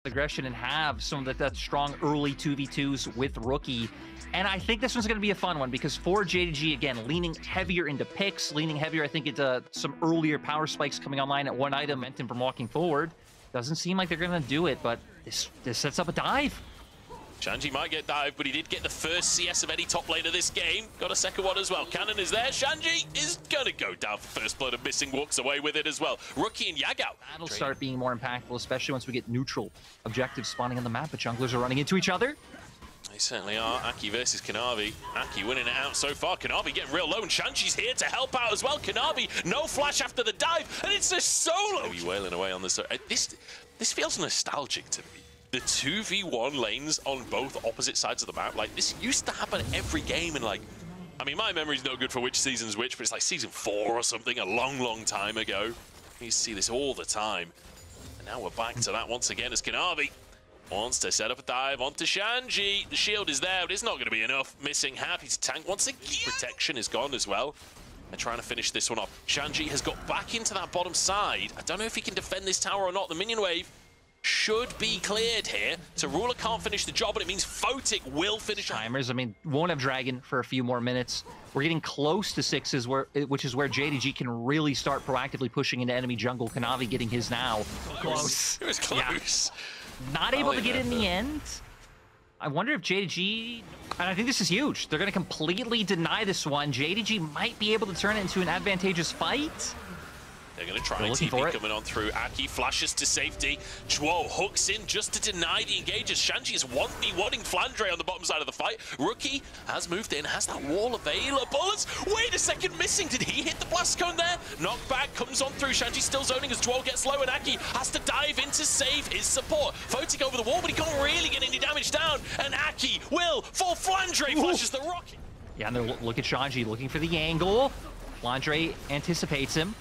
aggression and have some of that strong early 2v2s with Rookie. And I think this one's going to be a fun one because for JDG, again, leaning heavier into picks, leaning heavier, I think, into some earlier power spikes coming online at one item, meant him from walking forward. Doesn't seem like they're going to do it, but this sets up a dive. Shanji might get dived, but he did get the first CS of any top lane of this game. Got a second one as well. Cannon is there. Shanji is gonna go down for first blood, and Missing walks away with it as well. Rookie and Yagao. That'll start being more impactful, especially once we get neutral objectives spawning on the map, but junglers are running into each other. They certainly are. Aki versus Kanavi. Aki winning it out so far. Kanavi getting real low, and Shanji's here to help out as well. Kanavi, no flash after the dive, and it's a solo. He's wailing away on this. This feels nostalgic to me. The 2v1 lanes on both opposite sides of the map, like, this used to happen every game, and, like, I mean, my memory's no good for which season's which, but it's like season 4 or something, a long, long time ago. You see this all the time. And now we're back to that once again as Kanavi wants to set up a dive onto Shanji. The shield is there, but it's not going to be enough. Missing half his tank once again. Protection is gone as well. They're trying to finish this one off. Shanji has got back into that bottom side. I don't know if he can defend this tower or not. The minion wave should be cleared here. So Ruler can't finish the job, but it means Photic will finish. Timers, I mean, won't have Dragon for a few more minutes. We're getting close to 6s, which is where JDG can really start proactively pushing into enemy jungle. Kanavi getting his now. Close. It was close. Yeah. Not able to get in the end. I wonder if JDG, and I think this is huge, they're going to completely deny this one. JDG might be able to turn it into an advantageous fight. They're going to try and TP coming on through. Aki flashes to safety. Chuo hooks in just to deny the engagers. Shanji is 1v1ing Flandre on the bottom side of the fight. Rookie has moved in, has that wall available. Wait a second, Missing. Did he hit the blast cone there? Knockback comes on through. Shanji still zoning as Chuo gets low, and Aki has to dive in to save his support. Photic over the wall, but he can't really get any damage down. And Aki will fall. Flandre flashes the rocket. Yeah, and look at Shanji looking for the angle. Flandre anticipates him.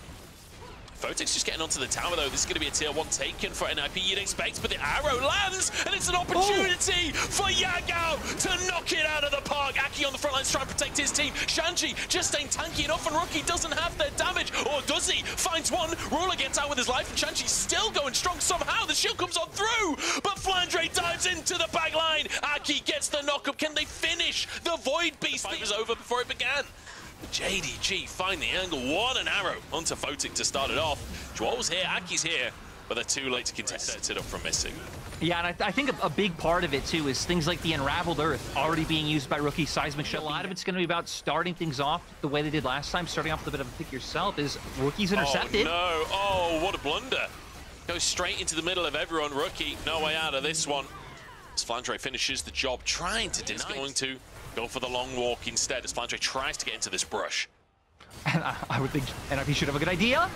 Photic's just getting onto the tower, though. This is going to be a tier 1 taken for NIP, you'd expect, but the arrow lands, and it's an opportunity for Yagao to knock it out of the park. Aki on the front lines trying to protect his team. Shanji just ain't tanky enough, and Rookie doesn't have their damage. Or does he? Finds one. Ruler gets out with his life, and Shanji's still going strong somehow. The shield comes on through, but Flandre dives into the back line. Aki gets the knock-up. Can they finish? The Void Beast fight was over before it began. JDG find the angle, one an arrow onto Photic to start it off. Joel's here, Aki's here, but they're too late to contest. Sets it up from Missing. Yeah, and I think a big part of it too is things like the Unraveled Earth already being used by Rookie. Seismic Shot. A lot of it's going to be about starting things off the way they did last time, starting off with a bit of a pick yourself. Is Rookie's intercepted? Oh no! Oh, what a blunder! Goes straight into the middle of everyone. Rookie, no way out of this one. As Flandre finishes the job, trying to deny. He's going to go for the long walk instead as Flandre tries to get into this brush. And I would think NIP should have a good idea.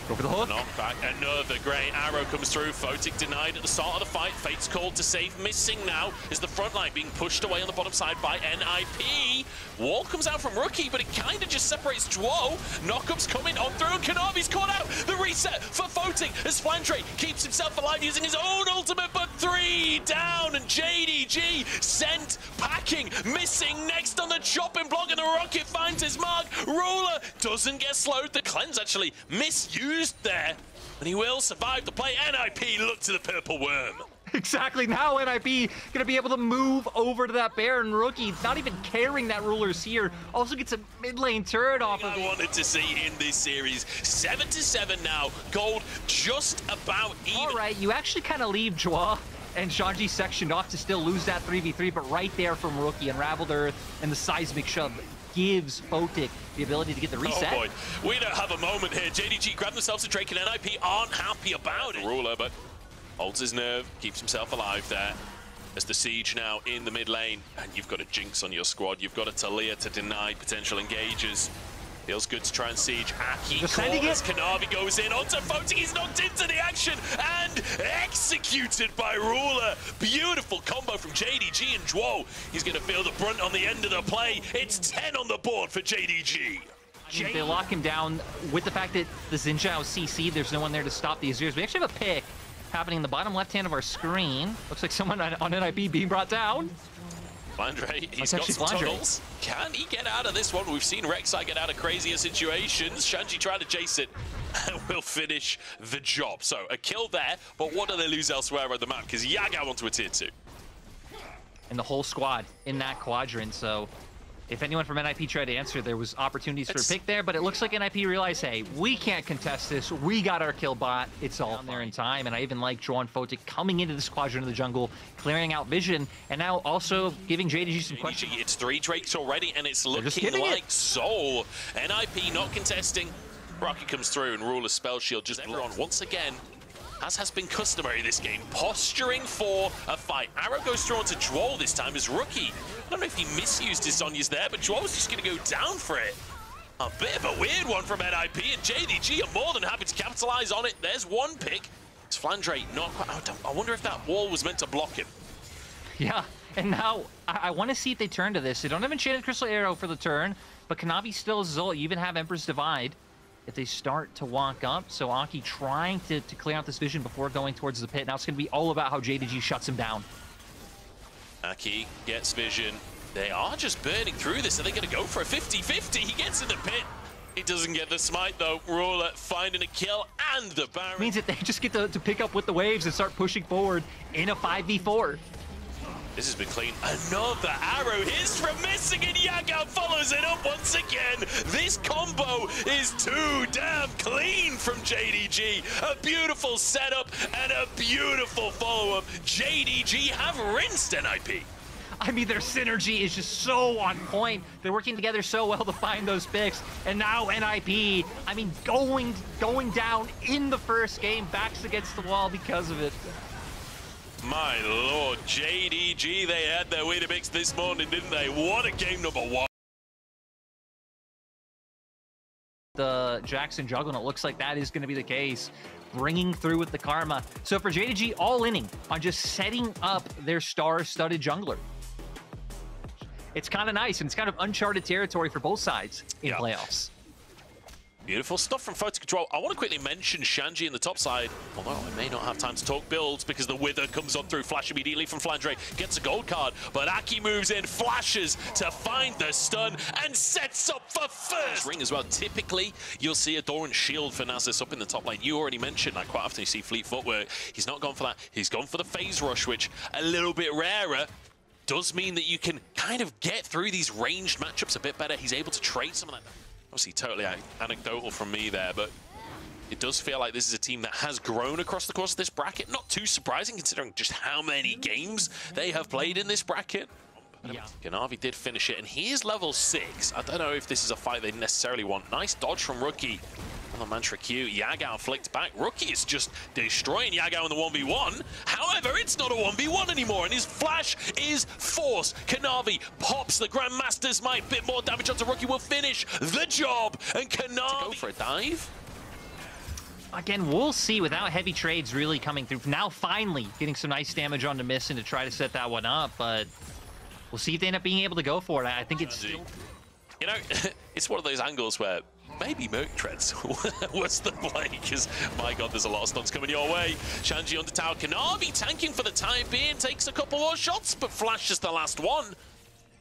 Go for the hook. Knockback, another great arrow comes through. Photic denied at the start of the fight. Fate's called to save. Missing now is the front line being pushed away on the bottom side by NIP. Wall comes out from Rookie, but it kind of just separates Duo. Knockup's coming on through, and Kanavi's caught out. The reset for Photic as Flandre keeps himself alive using his own ultimate, but 3 down, and JDG sent packing. Missing next on the chopping block, and the rocket finds his mark. Ruler doesn't get slowed. The cleanse actually misused there, and he will survive the play. NIP look to the purple worm. Exactly. Now NIP gonna be able to move over to that bear, and Rookie not even caring that Ruler's here. Also gets a mid lane turret off of it. I wanted to see in this series. 7-7 now. Gold just about even. All right, you actually kind of leave Joa and Shanji sectioned off to still lose that 3v3, but right there from Rookie, Unraveled Earth and the Seismic Shove gives Photic the ability to get the reset. Oh boy, we don't have a moment here. JDG grabbed themselves a Drake, and NIP aren't happy about it. Ruler, but holds his nerve, keeps himself alive there. As the siege now in the mid lane, and you've got a Jinx on your squad. You've got a Talia to deny potential engagers. Feels good to try and siege. Aki as Kanavi goes in onto Photic. He's knocked into the action and executed by Ruler. Beautiful combo from JDG and Duo. He's going to feel the brunt on the end of the play. It's 10 on the board for JDG. They lock him down with the fact that the Xin Zhao CC, there's no one there to stop these Azers. We actually have a pick happening in the bottom left hand of our screen. Looks like someone on NIP being brought down. Flandre, he's got some tunnels. Can he get out of this one? We've seen Rek'Sai get out of crazier situations. Shanji trying to chase it and will finish the job. So a kill there, but what do they lose elsewhere on the map? Because Yagao onto a tier 2. And the whole squad in that quadrant, so if anyone from NIP tried to answer, there was opportunities for a pick there, but it looks like NIP realized, hey, we can't contest this. We got our kill bot. It's all there in time, and I even like Joan Fotic coming into this quadrant of the jungle, clearing out vision, and now also giving JDG some questions. It's 3 Drakes already, and it's looking like Soul. NIP not contesting. Rocket comes through, and Ruler's Spell Shield just on once again. As has been customary this game, posturing for a fight. Arrow goes through onto Jwol this time as Rookie. I don't know if he misused his Sonya's there, but Jwol's just going to go down for it. A bit of a weird one from NIP, and JDG are more than happy to capitalize on it. There's one pick. It's Flandre not quite. I wonder if that wall was meant to block him. Yeah, and now I want to see if they turn to this. They don't have Enchanted Crystal Arrow for the turn, but Kanavi still is Zul. You even have Emperor's Divide. If they start to walk up, so Aki trying to clear out this vision before going towards the pit. Now it's going to be all about how JDG shuts him down. Aki gets vision. They are just burning through this. Are they going to go for a 50-50? He gets in the pit. He doesn't get the smite, though. Ruler finding a kill and the Baron. Means that they just get to pick up with the waves and start pushing forward in a 5v4. This has been clean. Another arrow hits from missing, and Yagao follows it up once again. This combo is too damn clean from JDG. A beautiful setup and a beautiful follow-up. JDG have rinsed NIP. I mean, their synergy is just so on point. They're working together so well to find those picks. And now NIP, I mean, going down in the first game, backs against the wall because of it. My lord, JDG, they had their Weetabix this morning, didn't they? What a game number 1. The Jackson juggle, and it looks like that is going to be the case. Bringing through with the karma. So for JDG, all inning on just setting up their star-studded jungler. It's kind of nice, and it's kind of uncharted territory for both sides in playoffs. Beautiful stuff from Photo Control. I want to quickly mention Shanji in the top side, although I may not have time to talk builds because the Wither comes on through. Flash immediately from Flandre, gets a gold card, but Aki moves in, flashes to find the stun, and sets up for first ring as well. Typically, you'll see a Doran shield for Nasus up in the top lane. You already mentioned, like quite often you see Fleet Footwork. He's not gone for that. He's gone for the phase rush, which a little bit rarer. Does mean that you can kind of get through these ranged matchups a bit better. He's able to trade some of that. Obviously, totally anecdotal from me there, but it does feel like this is a team that has grown across the course of this bracket. Not too surprising considering just how many games they have played in this bracket. Yeah. Kanavi did finish it, and he is level 6. I don't know if this is a fight they necessarily want. Nice dodge from Rookie. On the Mantra Q, Yagao flicked back. Rookie is just destroying Yagao in the 1v1. However, it's not a 1v1 anymore, and his flash is forced. Kanavi pops the Grandmaster's might. Bit more damage onto Rookie will finish the job. And Kanavi go for a dive. Again, we'll see without heavy trades really coming through. Now, finally, getting some nice damage onto Missing to try to set that one up, but we'll see if they end up being able to go for it. I think it's still... You know, it's one of those angles where maybe Merc Treads was the play, because, my God, there's a lot of stuns coming your way. Shanji on the tower. Kanavi tanking for the time being, takes a couple more shots, but flashes the last one.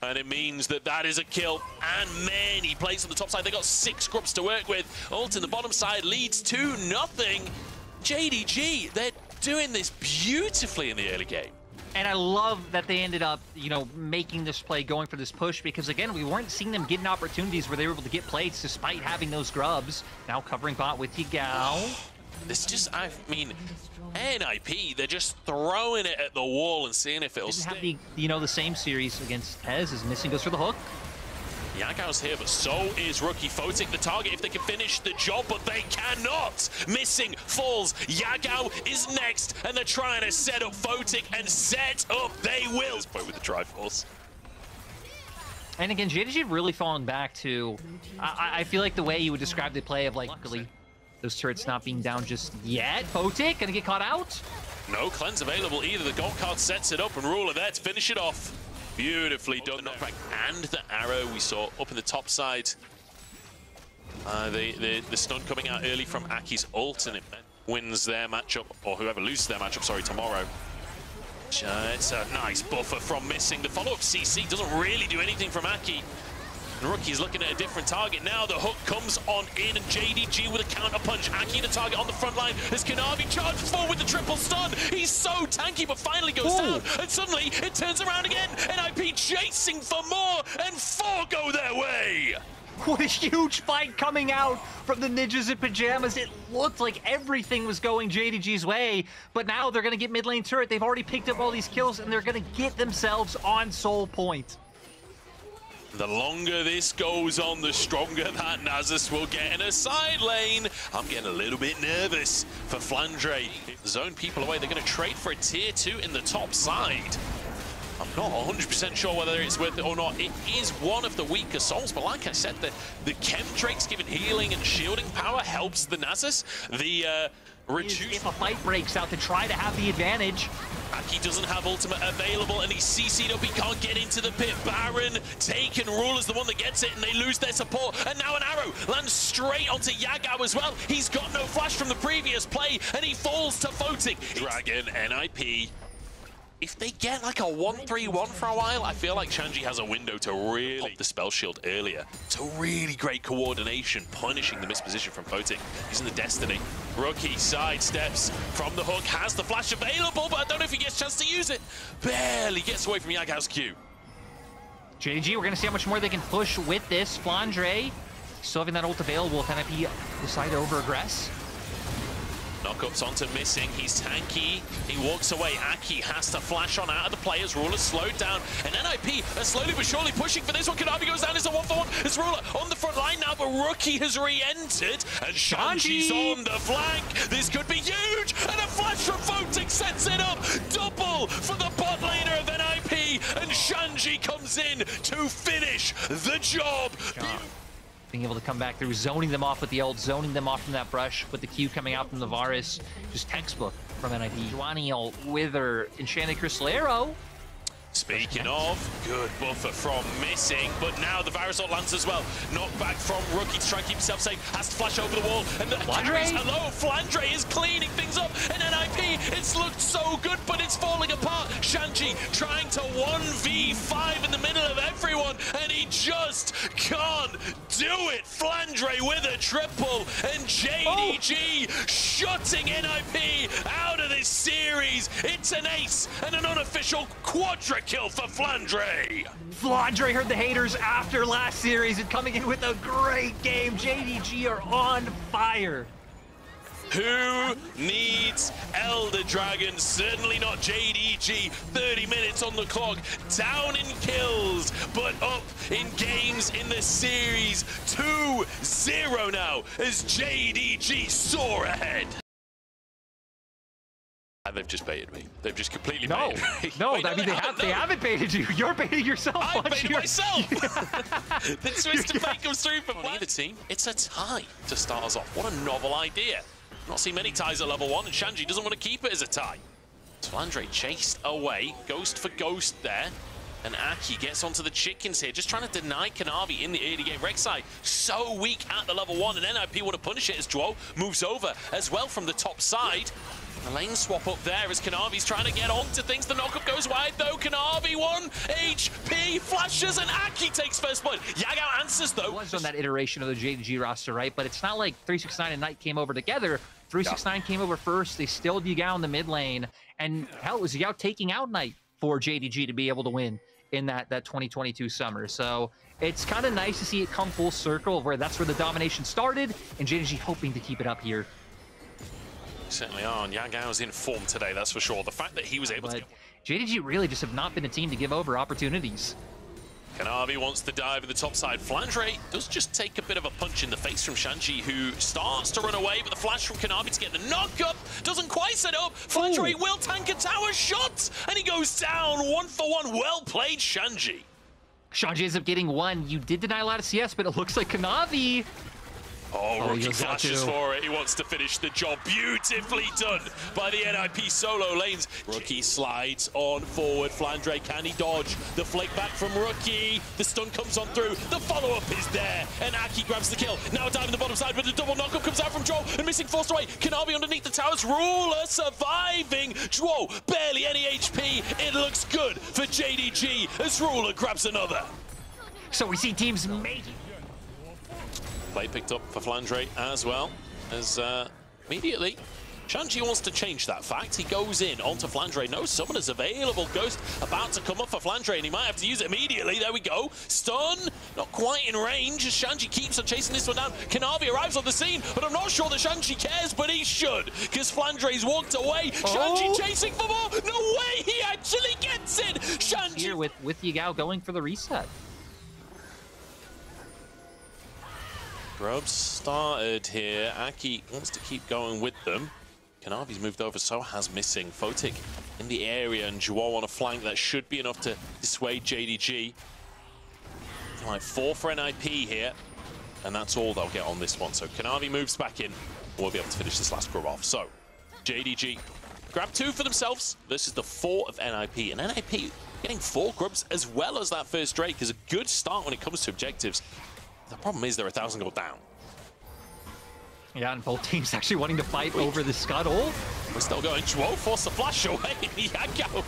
And it means that that is a kill, and many plays on the top side. They got 6 scrubs to work with. Ult in the bottom side leads to nothing. JDG, they're doing this beautifully in the early game. And I love that they ended up, you know, making this play, going for this push, because again, we weren't seeing them getting opportunities where they were able to get plays despite having those grubs. Now covering bot with Yagao. This just, I mean, NIP, they're just throwing it at the wall and seeing if it'll stick. Have the, you know, the same series against Pez as Missing goes for the hook. Yagao's here, but so is Rookie. Photic the target if they can finish the job, but they cannot. Missing falls. Yagao is next, and they're trying to set up Photic, and set up they will. With the Triforce. And again, JDG really falling back to, I feel like the way you would describe the play of, like, luckily, those turrets not being down just yet. Photic gonna get caught out? No cleanse available either. The gold card sets it up, and Ruler there to finish it off. Beautifully done. Knockback and the arrow we saw up in the top side. The stun coming out early from Aki's ult, and it wins their matchup, or whoever loses their matchup, sorry, tomorrow. It's a nice buffer from missing. The follow-up CC doesn't really do anything from Aki. And Rookie's looking at a different target now. The hook comes on in, and JDG with a counter punch. Aki the target on the front line as Kanavi charges forward with the triple stun. He's so tanky, but finally goes down. And suddenly it turns around again. NIP chasing for more, and 4 go their way. What a huge fight coming out from the Ninjas in Pyjamas. It looked like everything was going JDG's way, but now they're going to get mid lane turret. They've already picked up all these kills, and they're going to get themselves on soul point. The longer this goes on, the stronger that Nasus will get in a side lane. I'm getting a little bit nervous for Flandre. Zone people away. They're going to trade for a tier 2 in the top side. I'm not 100% sure whether it's worth it or not. It is one of the weaker souls, but like I said, the Chemdrake's given healing and shielding power helps the Nasus. The if a fight breaks out to try to have the advantage. Aki doesn't have ultimate available, and he's CC'd up. He can't get into the pit. Baron taken. Rule is the one that gets it, and they lose their support. And now an arrow lands straight onto Yagao as well. He's got no flash from the previous play, and he falls to Photic. Dragon, NIP. If they get like a 1-3-1 for a while, I feel like Shanji has a window to really pop the spell shield earlier. So really great coordination, punishing the misposition from Photic. Using the Destiny. Rookie sidesteps from the hook, has the flash available, but I don't know if he gets a chance to use it. Barely gets away from Yagao's Q. JDG, we're going to see how much more they can push with this. Flandre still having that ult available. Can it be decide to over-aggress? Knockups onto missing. He's tanky. He walks away. Aki has to flash on out of the players. Ruler slowed down. And NIP are slowly but surely pushing for this one. Kanavi goes down. It's a 1-for-1. It's Ruler on the front line now, but Rookie has re-entered. And Shanji's on the flank. This could be huge. And a flash from Photic sets it up. Double for the bot laner of NIP. And Shanji comes in to finish the job. Being able to come back through, zoning them off with the ult, zoning them off from that brush, with the Q coming out from the Varus. Just textbook from NIP. Juani ult, Wither, Enchanted Crystal Arrow. Speaking of, good buffer from missing, but now the Varus ult lands as well. Knockback from Rookie to try and keep himself safe. Has to flash over the wall, and the carries hello. Flandre is cleaning things up, and NIP, it's looked so good, but it's falling apart. Shanji trying to 1v5 in the middle of everyone, and he just can't do it. Flandre with a triple, and JDG shutting NIP out of this series. It's an ace and an unofficial quadra kill for Flandre. Flandre heard the haters after last series and coming in with a great game. JDG are on fire. Who needs Elder Dragon? Certainly not JDG. 30 minutes on the clock. Down in kills, but up in games in the series. 2-0 now as JDG soar ahead. They've just baited me. They've just completely baited me. No, I mean, they haven't baited you. You're baiting yourself. I baited myself. The twist of fate comes through for either team. It's a tie to start us off. What a novel idea. Not seen many ties at level 1, and Shanji doesn't want to keep it as a tie. Flandre chased away. Ghost for Ghost there. And Aki gets onto the chickens here, just trying to deny Kanavi in the early game. Rek'Sai so weak at the level 1, and NIP want to punish it as Duo moves over as well from the top side. The lane swap up there as Kanavi's trying to get onto things. The knockup goes wide though. Kanavi 1 HP flashes, and Aki takes first blood. Yagao answers though. It was on that iteration of the JDG roster, right? But it's not like 369 and Knight came over together. 369 came over first. They stilled Yagao in the mid lane, and hell, it was Yagao taking out Knight for JDG to be able to win in that 2022 summer. So it's kind of nice to see it come full circle, where that's where the domination started, and JDG hoping to keep it up here. Certainly are, and Yagao's in form today, that's for sure. The fact that he was able to... JDG really just have not been a team to give over opportunities. Kanavi wants to dive at the top side. Flandre does just take a bit of a punch in the face from Shanji, who starts to run away, but the flash from Kanavi to get the knock-up doesn't quite set up. Flandre will tank a tower shot, and he goes down 1-for-1. Well played, Shanji. Shanji ends up getting one. You did deny a lot of CS, but it looks like Kanavi Oh, Rookie flashes for it. He wants to finish the job. Beautifully done by the NIP solo lanes. Rookie slides on forward. Flandre, can he dodge? The flake back from Rookie. The stun comes on through. The follow-up is there. And Aki grabs the kill. Now a dive in the bottom side, but the double knockup comes out from Joe. And missing forced away. Kanavi underneath the towers. Ruler surviving. Joe, barely any HP. It looks good for JDG as Ruler grabs another. So we see teams making. Play picked up for Flandre as well, as immediately Shanji wants to change that fact. He goes in onto Flandre. No summoners available. Ghost about to come up for Flandre, and he might have to use it immediately. There we go. Stun, not quite in range, as Shanji keeps on chasing this one down. Kanavi arrives on the scene, but I'm not sure that Shanji cares, but he should, because Flandre's walked away. Shanji chasing for more. No way, he actually gets it. Shanji Here with Yagao going for the reset. Grubs started here. Aki wants to keep going with them. Kanavi's moved over, so has Missing. Photic in the area, and Joao on a flank. That should be enough to dissuade JDG. All right, 4 for NIP here, and that's all they'll get on this one. So Kanavi moves back in. We'll be able to finish this last grub off. So JDG grab 2 for themselves versus the 4 of NIP. And NIP getting 4 grubs as well as that first Drake is a good start when it comes to objectives. The problem is they're 1,000 gold down. Yeah, and both teams actually wanting to fight over the scuttle. We're still going. Joao forced the flash away. Yagao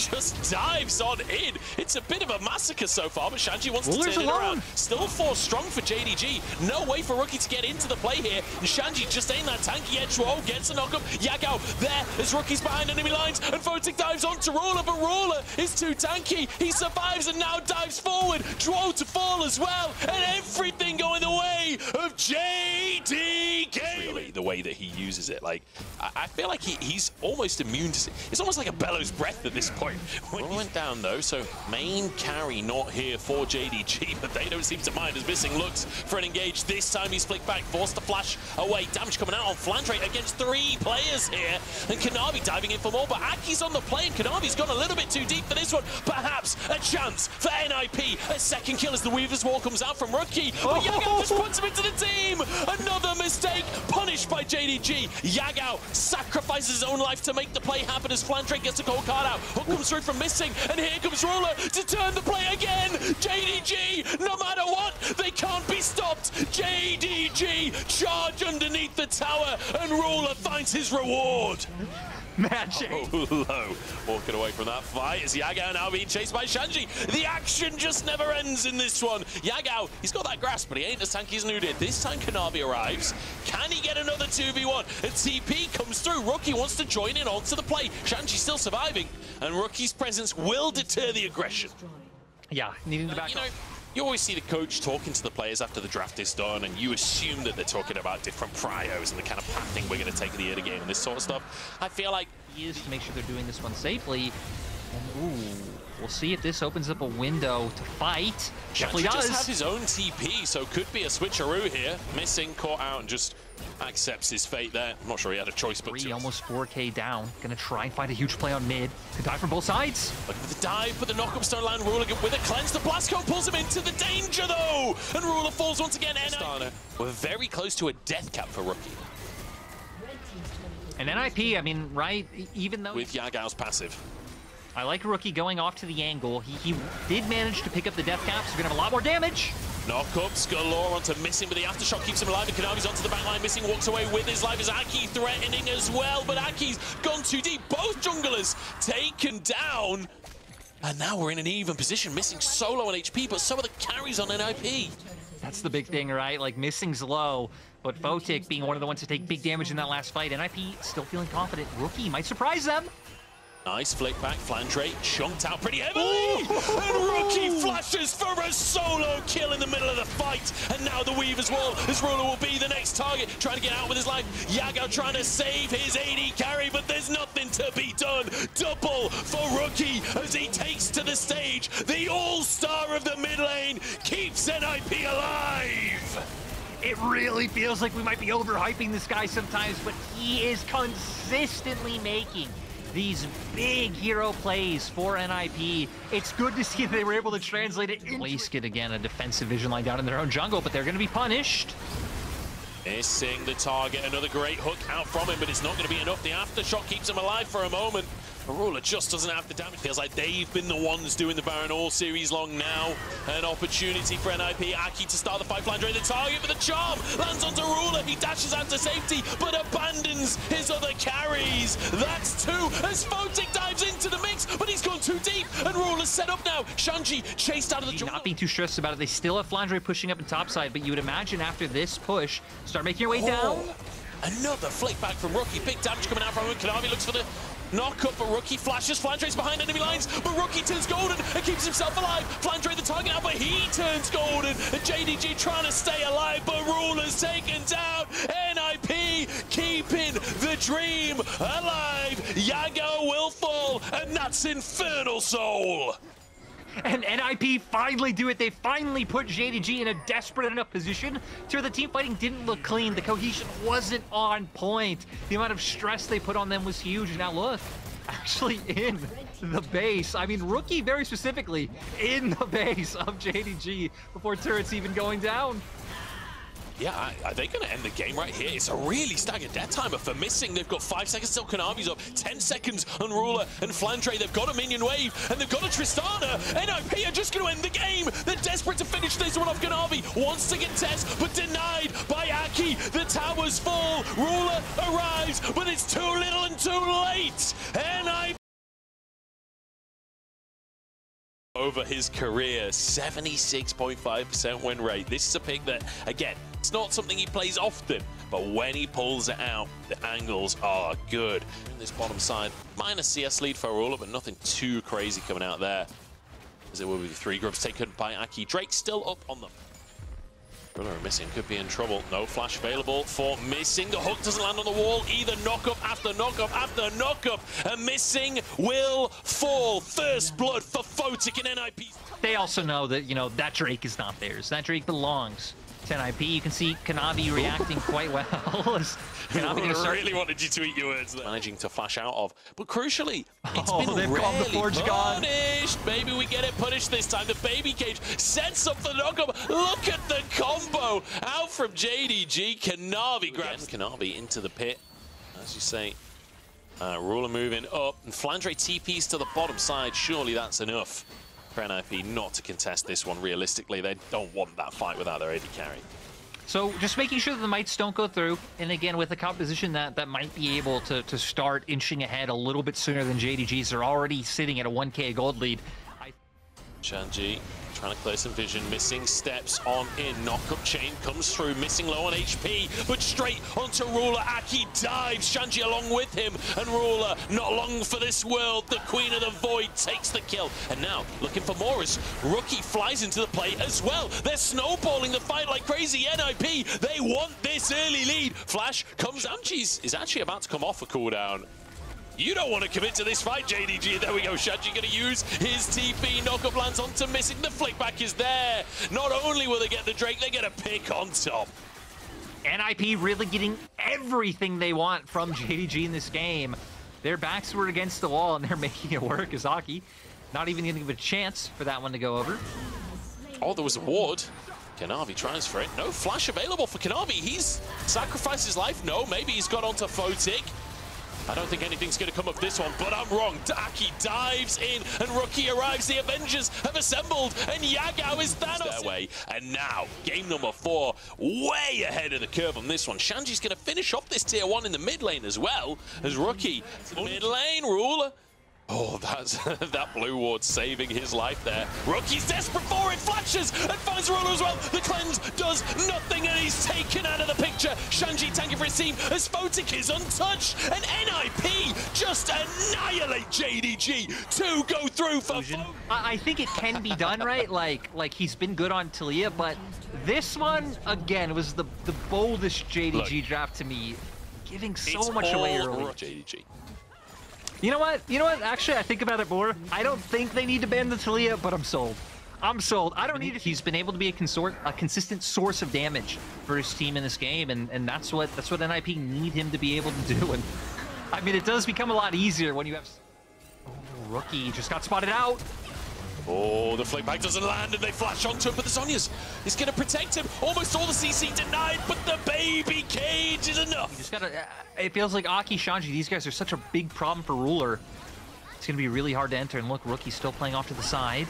just dives on in. It's a bit of a massacre so far, but Shanji wants to turn it around. Still 4 strong for JDG. No way for Rookie to get into the play here. And Shanji just ain't that tanky yet. Joao gets a knockup. Yagao there as Rookie's behind enemy lines. And Photic dives onto Ruler, but Ruler is too tanky. He survives and now dives forward. Joao to fall as well. And everything going the way of JDG. Really, the way that he uses it. Like, I feel like he's almost immune to it. It's almost like a bellows breath at this point. When he went down though, so main carry not here for JDG, but they don't seem to mind as Missing looks for an engage. This time he's flicked back, forced to flash away. Damage coming out on Flandre against 3 players here. And Kanavi diving in for more, but Aki's on the play, and Kanavi's gone a little bit too deep for this one. Perhaps a chance for NIP. A second kill as the Weaver's Wall comes out from Rookie. But Yagao just puts him into the team. Another mistake punished by JDG. Yagao sacrifices his own life to make the play happen as Flandre gets a cold card out. Hook comes through from Missing, and here comes Ruler to turn the play again. JDG, no matter what, they can't be stopped. JDG charge underneath the tower, and Ruler finds his reward. Magic. Oh, low. Walking away from that fight is Yagao now being chased by Shanji. The action just never ends in this one. Yagao, he's got that grasp, but he ain't as tanky as Nudid. This time Kanavi arrives. Can he get another 2v1? A TP comes through. Rookie wants to join in onto the play. Shanji still surviving, and Rookie's presence will deter the aggression. Yeah, needing to back up. You always see the coach talking to the players after the draft is done, and you assume that they're talking about different prios and the kind of pathing we're going to take in the early game and this sort of stuff. I feel like he is to make sure they're doing this one safely. And, ooh, we'll see if this opens up a window to fight. Definitely does. Just have his own TP, so could be a switcheroo here. Missing, caught out, and just accepts his fate there. I'm not sure he had a choice, but almost 4K down. Gonna try and find a huge play on mid. Could die from both sides. Looking for the dive, but the knock-up stone land. Ruler with a cleanse. The blast cone pulls him into the danger, though. And Ruler falls once again. We're very close to a death cap for Rookie. And NIP, I mean, right, even though... With Yagao's passive. I like Rookie going off to the angle. He did manage to pick up the death cap, so we're gonna have a lot more damage. Knockups galore onto Missing, but the aftershock keeps him alive. And Kanavi's onto the back line. Missing walks away with his life as Aki threatening as well. But Aki's gone too deep. Both junglers taken down. And now we're in an even position. Missing solo on HP, but so are the carries on NIP. That's the big thing, right? Like, Missing's low, but Photic being one of the ones to take big damage in that last fight. NIP still feeling confident. Rookie might surprise them. Nice flick back. Flandre chunked out pretty heavily. And Rookie flashes for a solo kill in the middle of the fight. And now the Weaver's Wall. This Ruler will be the next target. Trying to get out with his life. Yagao trying to save his AD carry, but there's nothing to be done. Double for Rookie as he takes to the stage. The all-star of the mid lane keeps NIP alive. It really feels like we might be overhyping this guy sometimes, but he is consistently making these big hero plays for NIP. It's good to see they were able to translate it into... Waste it again, a defensive vision line down in their own jungle, but they're going to be punished. Missing the target, another great hook out from him, but it's not going to be enough. The aftershock keeps him alive for a moment. Arula just doesn't have the damage. Feels like they've been the ones doing the Baron all series long now. An opportunity for NIP. Aki to start the fight. Flandre the target for the charm. Lands onto Arula. He dashes out to safety, but abandons his other carries. That's two as Photic dives into the mix, but he's gone too deep. And Arula's set up now. Shanji chased out of the jungle. Not being too stressed about it. They still have Flandre pushing up in topside, but you would imagine after this push, start making your way down. Another flick back from Rookie. Big damage coming out from him. Kanavi looks for the knock up, but Rookie flashes. Flandre's behind enemy lines, but Rookie turns golden and keeps himself alive. Flandre the target now, but he turns golden. And JDG trying to stay alive, but Rula's taken down. NIP keeping the dream alive. Yago will fall, and that's Infernal Soul. And NIP finally do it. They finally put JDG in a desperate enough position to where the team fighting didn't look clean. The cohesion wasn't on point. The amount of stress they put on them was huge. And now look, actually in the base. I mean, Rookie very specifically in the base of JDG before turrets even going down. Yeah, are they going to end the game right here? It's a really staggered death timer for missing. They've got 5 seconds till Kanavi's up, 10 seconds on Ruler and Flandre. They've got a minion wave, and they've got a Tristana. NIP are just going to end the game. They're desperate to finish this one off. Kanavi wants to contest, but denied by Aki. The towers fall. Ruler arrives, but it's too little and too late. NIP over his career, 76.5% win rate. This is a pick that, again, it's not something he plays often, but when he pulls it out, the angles are good. In this bottom side, minus CS lead for Arula, but nothing too crazy coming out there, as it will be 3 groups taken by Aki. Drake still up on them. Arula missing, could be in trouble. No flash available for missing. The hook doesn't land on the wall either. Knockup after knockup after knockup. And missing will fall. First blood for Photic and NIP. They also know that, you know, that Drake is not theirs. That Drake belongs to NIP. You can see Kanavi reacting quite well. Kanavi really wanted you to eat your words there. Managing to flash out of. But crucially, it's been they've called the Forge gone. Punished. Maybe we get it punished this time. The baby cage sets up the knockup. Look at the combo out from JDG. Kanavi grabs Kanavi into the pit. As you say, Ruler moving up. And Flandre TPs to the bottom side. Surely that's enough for NIP not to contest this one realistically. They don't want that fight without their AD carry. So just making sure that the mites don't go through, and again with a composition that might be able to start inching ahead a little bit sooner than JDG's. They're already sitting at a 1K gold lead. Shanji trying to clear some vision, missing steps on in. Knockup chain comes through, missing low on HP, but straight onto Ruler. Aki dives, Shanji along with him, and Ruler, not long for this world. The Queen of the Void takes the kill. And now, looking for more as Rookie flies into the play as well. They're snowballing the fight like crazy. NIP, they want this early lead. Flash comes out. Shanji's is actually about to come off a cooldown. You don't want to commit to this fight, JDG. There we go. Shanji going to use his TP. Knockup lands onto missing. The flick back is there. Not only will they get the Drake, they get a pick on top. NIP really getting everything they want from JDG in this game. Their backs were against the wall, and they're making it work. Azaki not even going to give a chance for that one to go over. Oh, there was a ward. Kanavi tries for it. No flash available for Kanavi. He's sacrificed his life. No, maybe he's got onto Photic. I don't think anything's going to come of this one, but I'm wrong. Aki dives in, and Rookie arrives. The Avengers have assembled, and Yagao is Thanos their way. And now, game number 4, way ahead of the curve on this one. Shanji's going to finish off this tier 1 in the mid lane as well, as Rookie, mid lane, Ruler. Oh, that's that blue ward saving his life there. Rookie's desperate for it, flashes, and finds Ruler as well. The cleanse does nothing, and he's taken out of the picture. Shanji tanking for his team, as Photic is untouched, and NIP just annihilate JDG to go through for I think it can be done, right? Like he's been good on Talia, but this one, again, was the boldest JDG draft to me, giving so much away early. JDG. You know what? Actually, I think about it more. I don't think they need to ban the Talia, but I'm sold. I'm sold. I don't need it. He's been able to be a consistent source of damage for his team in this game, and that's what NIP need him to be able to do. And I mean, it does become a lot easier when you have. Oh, Rookie just got spotted out. Oh, the flick back doesn't land and they flash onto him, but the Zhonya's is going to protect him. Almost all the CC denied, but the baby cage is enough. You just gotta, it feels like Aki, Shanji, these guys are such a big problem for Ruler. It's going to be really hard to enter, and look, Rookie's still playing off to the side.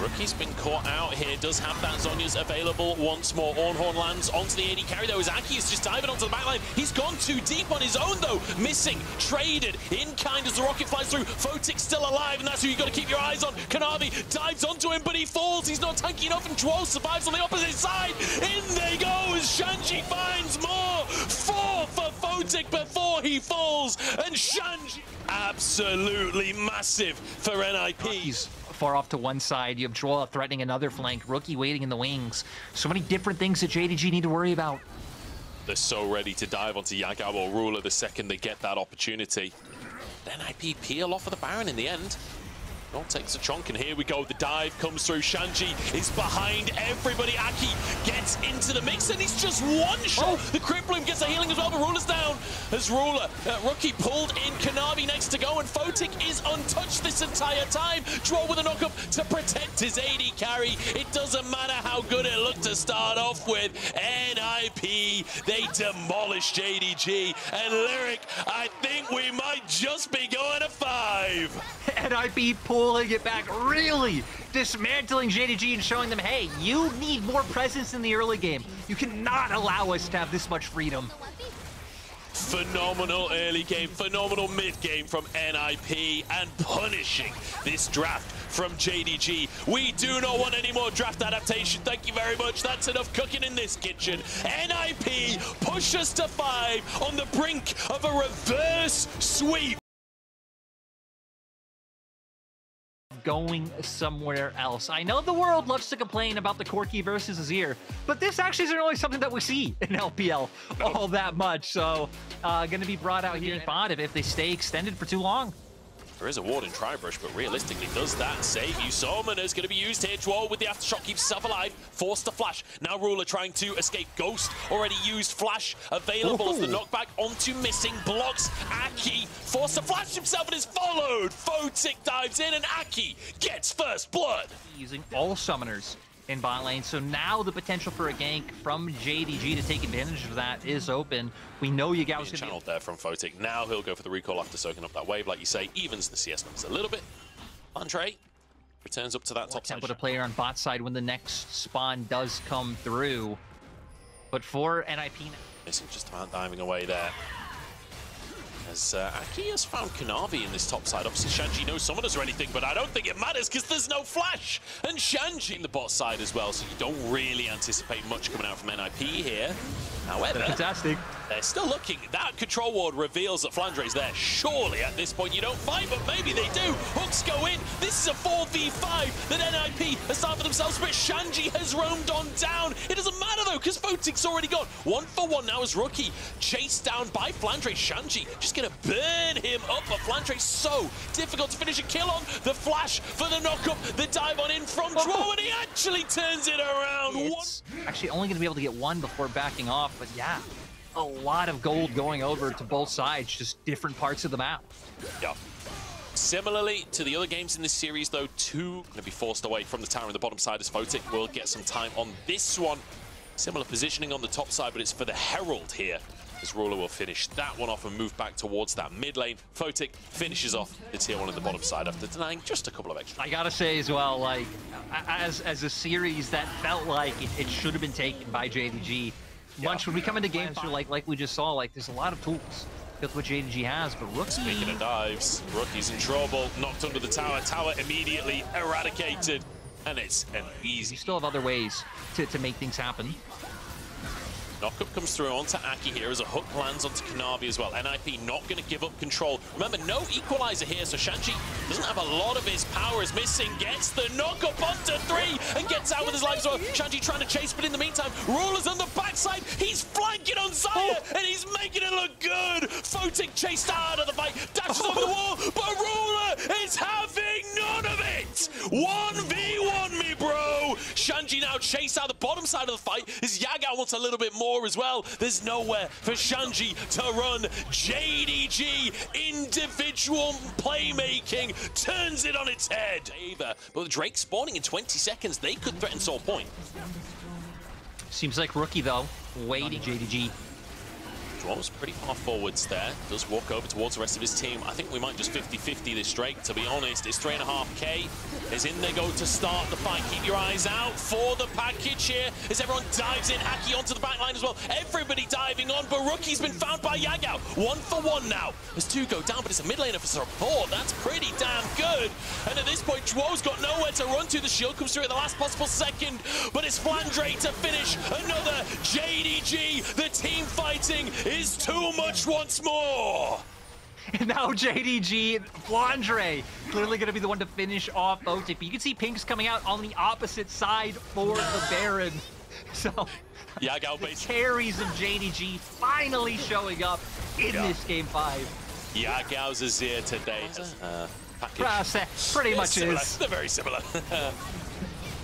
Rookie's been caught out here, does have that Zhonya's available once more. Ornhorn lands onto the AD carry though, as Aki is just diving onto the backline. He's gone too deep on his own though, missing, traded, in kind as the rocket flies through. Photic's still alive, and that's who you got to keep your eyes on. Kanavi dives onto him, but he falls. He's not tanky enough, and Dwell survives on the opposite side. In they go as Shanji finds more. 4 for Photic before he falls, and Shanji absolutely massive for NIP. He's far off to one side. You have Droll threatening another flank. Rookie waiting in the wings. So many different things that JDG need to worry about. They're so ready to dive onto Yagao or Ruler the second they get that opportunity. NIP peel off of the Baron in the end. All takes a chunk, and here we go. The dive comes through. Shanji is behind everybody. Aki gets into the mix, and he's just one shot. The Crypt Bloom gets a healing as well, but Ruler's down. As Ruler, Rookie pulled in, Kanavi next to go, and Photic is untouched this entire time. Draw with a knockup to protect his AD carry. It doesn't matter how good it looked to start off with. NIP, they demolish JDG. And Lyric, I think we might just be going to 5. NIP pulling it back, really dismantling JDG and showing them, hey, you need more presence in the early game. You cannot allow us to have this much freedom. Phenomenal early game, phenomenal mid game from NIP, and punishing this draft from JDG. We do not want any more draft adaptation. Thank you very much. That's enough cooking in this kitchen. NIP push us to 5 on the brink of a reverse sweep. Going somewhere else. I know the world loves to complain about the Corki versus Azir, but this actually isn't really something that we see in LPL all that much. So going to be brought out here in bot if they stay extended for too long. There is a ward in Tribrush, but realistically, does that save you? Summoner's going to be used here. Dwell with the aftershock keeps himself alive, forced to flash. Now Ruler trying to escape. Ghost already used flash available as the knockback onto missing blocks. Aki forced to flash himself and is followed. Photic dives in and Aki gets first blood. Using all summoners in bot lane, so now the potential for a gank from JDG to take advantage of that is open. We know Yagao's going to be channeled there from Photic. Now he'll go for the recall after soaking up that wave, like you say, evens the CS numbers a little bit. Andre returns up to that top side. Put a player on bot side when the next spawn does come through, but for NIP missing just about diving away there. As Aki has found Kanavi in this top side. Obviously, Shanji knows summoners or anything, but I don't think it matters because there's no flash. And Shanji in the bot side as well, so you don't really anticipate much coming out from NIP here. However, fantastic. They're still looking. That control ward reveals that Flandre's there. Surely at this point you don't fight, but maybe they do. Hooks go in. This is a 4v5 that NIP has started for themselves, but Shanji has roamed on down. It doesn't matter though, because Photic's already gone. 1 for 1 now as Rookie chased down by Flandre. Shanji just gonna burn him up, but Flandre's so difficult to finish a kill on. The flash for the knockup, the dive on in from Draw, and he actually turns it around. It's actually only gonna be able to get 1 before backing off, but yeah, a lot of gold going over to both sides, just different parts of the map. Yeah. Similarly to the other games in this series, though, 2 going to be forced away from the tower on the bottom side as Photic will get some time on this one. Similar positioning on the top side, but it's for the Herald here, as Ruler will finish that one off and move back towards that mid lane. Photic finishes off the tier 1 on the bottom side after denying just a couple of extra. I gotta say as well, like, as a series that felt like it should have been taken by JDG. Once when we come into games, you're like we just saw, like there's a lot of tools with what JDG has, but Rookie. Speaking of dives, Rookie's in trouble, knocked under the tower, tower immediately eradicated, and it's an easy. You still have other ways to make things happen. Knockup comes through onto Aki here as a hook lands onto Kanavi as well. NIP not going to give up control. Remember, no equalizer here, so Shanji doesn't have a lot of his power. Is missing, gets the knockup onto 3 and gets out with his life as well. Shanji trying to chase, but in the meantime, Ruler's on the backside. He's flanking on Zaya, and he's making it look good. Photic chased out of the fight, dashes over the wall, but Ruler is having none of it. 1v1 me, bro. Shanji now chased out the bottom side of the fight as Yagao wants a little bit more as well. There's nowhere for Shanji to run. JDG, individual playmaking, turns it on its head. But with Drake spawning in 20 seconds, they could threaten Soul Point. Seems like Rookie, though, waiting. JDG. Draws pretty far forwards there. Does walk over towards the rest of his team. I think we might just 50-50 this Drake, to be honest. It's 3.5k. As in they go to start the fight. Keep your eyes out for the package here as everyone dives in. Aki onto the back line as well. Everybody diving on, but Rookie's been found by Yagao. 1 for 1 now. As 2 go down, but it's a mid laner for support. That's pretty damn good. And at this point, Juo's got nowhere to run to. The shield comes through at the last possible second, but it's Flandre to finish another JDG. The team fighting is too much once more. And now JDG, Flandre, clearly going to be the one to finish off Photic. But you can see Pinks coming out on the opposite side for the Baron. So, Yagao the carries of JDG finally showing up in this Game 5. Yagao's Azir today. Package. Pretty much is. They're very similar.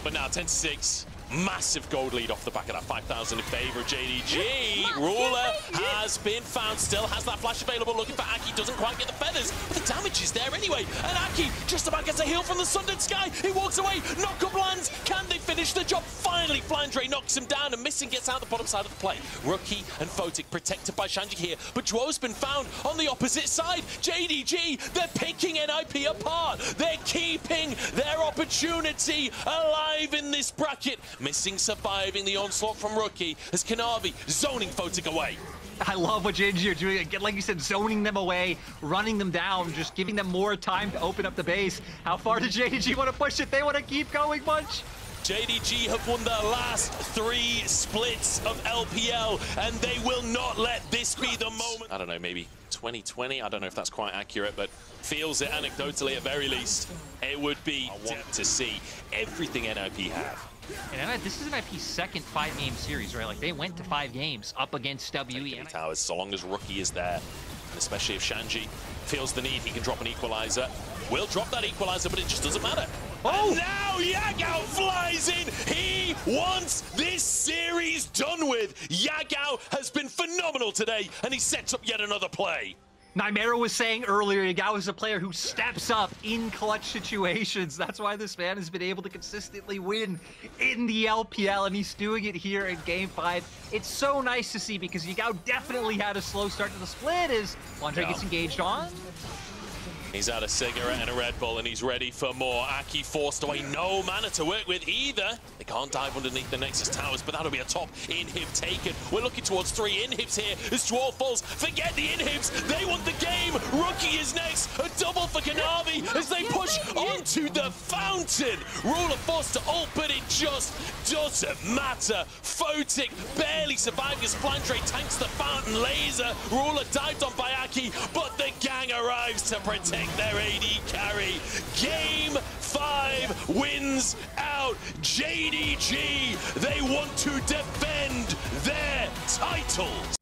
But now 10-6. Massive gold lead off the back of that 5,000 in favor of JDG. Ruler has been found, still has that flash available, looking for Aki, doesn't quite get the feathers, but the damage is there anyway. And Aki just about gets a heal from the Sundered Sky. He walks away, knock-up lands. Can they finish the job? Finally, Flandre knocks him down, and Missing gets out the bottom side of the play. Rookie and Photic protected by Shanji here, but Juo's been found on the opposite side. JDG, they're picking NIP apart. They're keeping their opportunity alive in this bracket. Missing surviving the onslaught from Rookie as Kanavi zoning Photic away. I love what JDG are doing. Again, like you said, zoning them away, running them down, just giving them more time to open up the base. How far does JDG want to push it? They want to keep going much? JDG have won their last 3 splits of LPL, and they will not let this be the moment. I don't know, maybe 2020? I don't know if that's quite accurate, but feels it anecdotally at very least. It would be, I want to see everything NIP have. And this is NIP's second 5-game series, right? Like, they went to 5 games up against WE. Towers, so long as Rookie is there, and especially if Shanji feels the need, he can drop an equalizer. Will drop that equalizer, but it just doesn't matter. Oh! And now Yagao flies in. He wants this series done with. Yagao has been phenomenal today, and he sets up yet another play. Nightmare was saying earlier, Yagao is a player who steps up in clutch situations. That's why this man has been able to consistently win in the LPL, and he's doing it here in Game 5. It's so nice to see because Yagao definitely had a slow start to the split as Flandre gets engaged on. He's had a cigarette and a Red Bull, and he's ready for more. Aki forced away, no mana to work with either. They can't dive underneath the Nexus towers, but that'll be a top inhib taken. We're looking towards 3 inhibs here as Dwarf falls. Forget the inhibs, they want the game. Rookie is next, a double for Kanavi as they push onto the fountain. Ruler forced to ult, but it just doesn't matter. Photic barely surviving as Flandre tanks the fountain laser. Ruler dived on by Aki, but the gang arrives to protect their AD carry. Game 5 wins out. JDG, they want to defend their titles.